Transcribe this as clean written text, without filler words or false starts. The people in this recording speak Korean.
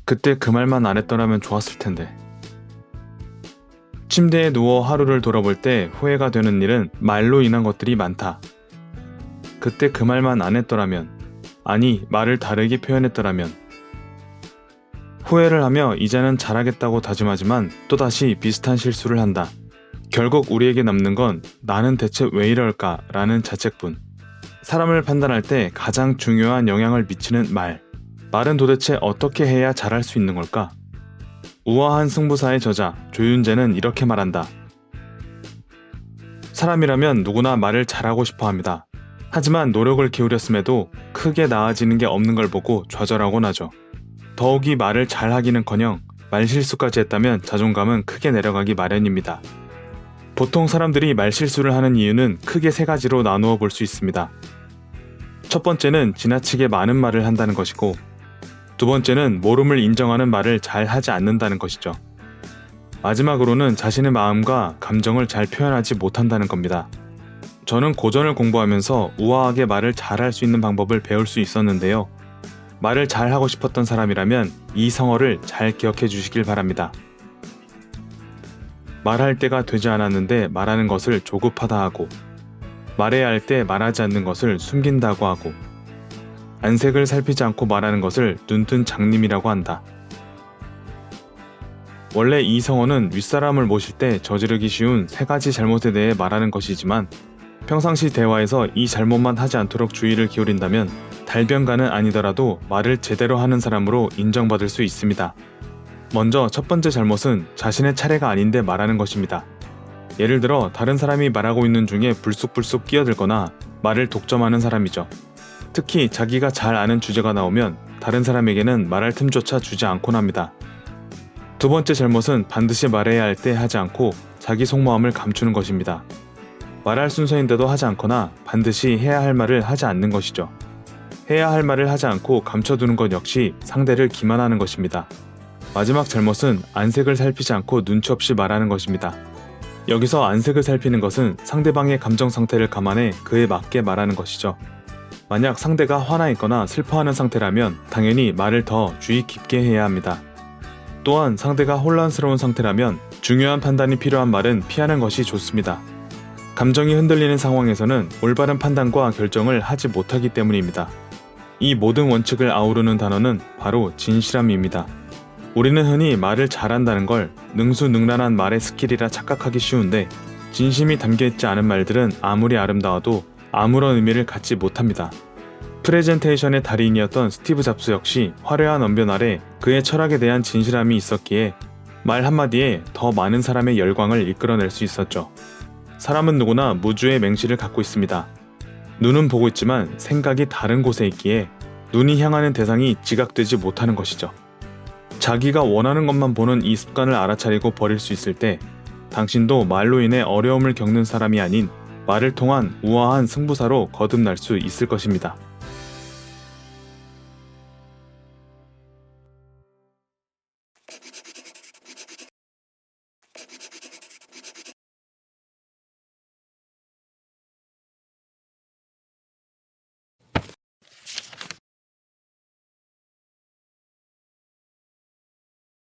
그때 그 말만 안 했더라면 좋았을 텐데. 침대에 누워 하루를 돌아볼 때 후회가 되는 일은 말로 인한 것들이 많다. 그때 그 말만 안 했더라면, 아니, 말을 다르게 표현했더라면. 후회를 하며 이제는 잘하겠다고 다짐하지만 또다시 비슷한 실수를 한다. 결국 우리에게 남는 건 나는 대체 왜 이럴까 라는 자책뿐. 사람을 판단할 때 가장 중요한 영향을 미치는 말. 말은 도대체 어떻게 해야 잘할 수 있는 걸까? 우아한 승부사의 저자 조윤재는 이렇게 말한다. 사람이라면 누구나 말을 잘하고 싶어 합니다. 하지만 노력을 기울였음에도 크게 나아지는 게 없는 걸 보고 좌절하곤 하죠. 더욱이 말을 잘하기는커녕 말실수까지 했다면 자존감은 크게 내려가기 마련입니다. 보통 사람들이 말실수를 하는 이유는 크게 세 가지로 나누어 볼 수 있습니다. 첫 번째는 지나치게 많은 말을 한다는 것이고, 두 번째는 모름을 인정하는 말을 잘 하지 않는다는 것이죠. 마지막으로는 자신의 마음과 감정을 잘 표현하지 못한다는 겁니다. 저는 고전을 공부하면서 우아하게 말을 잘할 수 있는 방법을 배울 수 있었는데요. 말을 잘하고 싶었던 사람이라면 이 성어를 잘 기억해 주시길 바랍니다. 말할 때가 되지 않았는데 말하는 것을 조급하다 하고, 말해야 할 때 말하지 않는 것을 숨긴다고 하고, 안색을 살피지 않고 말하는 것을 눈뜬 장님이라고 한다. 원래 이 성어는 윗사람을 모실 때 저지르기 쉬운 세 가지 잘못에 대해 말하는 것이지만, 평상시 대화에서 이 잘못만 하지 않도록 주의를 기울인다면 달변가는 아니더라도 말을 제대로 하는 사람으로 인정받을 수 있습니다. 먼저 첫 번째 잘못은 자신의 차례가 아닌데 말하는 것입니다. 예를 들어 다른 사람이 말하고 있는 중에 불쑥불쑥 끼어들거나 말을 독점하는 사람이죠. 특히 자기가 잘 아는 주제가 나오면 다른 사람에게는 말할 틈조차 주지 않곤 합니다. 두 번째 잘못은 반드시 말해야 할 때 하지 않고 자기 속마음을 감추는 것입니다. 말할 순서인데도 하지 않거나 반드시 해야 할 말을 하지 않는 것이죠. 해야 할 말을 하지 않고 감춰두는 것 역시 상대를 기만하는 것입니다. 마지막 잘못은 안색을 살피지 않고 눈치 없이 말하는 것입니다. 여기서 안색을 살피는 것은 상대방의 감정 상태를 감안해 그에 맞게 말하는 것이죠. 만약 상대가 화나 있거나 슬퍼하는 상태라면 당연히 말을 더 주의 깊게 해야 합니다. 또한 상대가 혼란스러운 상태라면 중요한 판단이 필요한 말은 피하는 것이 좋습니다. 감정이 흔들리는 상황에서는 올바른 판단과 결정을 하지 못하기 때문입니다. 이 모든 원칙을 아우르는 단어는 바로 진실함입니다. 우리는 흔히 말을 잘한다는 걸 능수능란한 말의 스킬이라 착각하기 쉬운데, 진심이 담겨있지 않은 말들은 아무리 아름다워도 아무런 의미를 갖지 못합니다. 프레젠테이션의 달인이었던 스티브 잡스 역시 화려한 언변 아래 그의 철학에 대한 진실함이 있었기에 말 한마디에 더 많은 사람의 열광을 이끌어낼 수 있었죠. 사람은 누구나 무주의 맹시를 갖고 있습니다. 눈은 보고 있지만 생각이 다른 곳에 있기에 눈이 향하는 대상이 지각되지 못하는 것이죠. 자기가 원하는 것만 보는 이 습관을 알아차리고 버릴 수 있을 때 당신도 말로 인해 어려움을 겪는 사람이 아닌 말을 통한 우아한 승부사로 거듭날 수 있을 것입니다.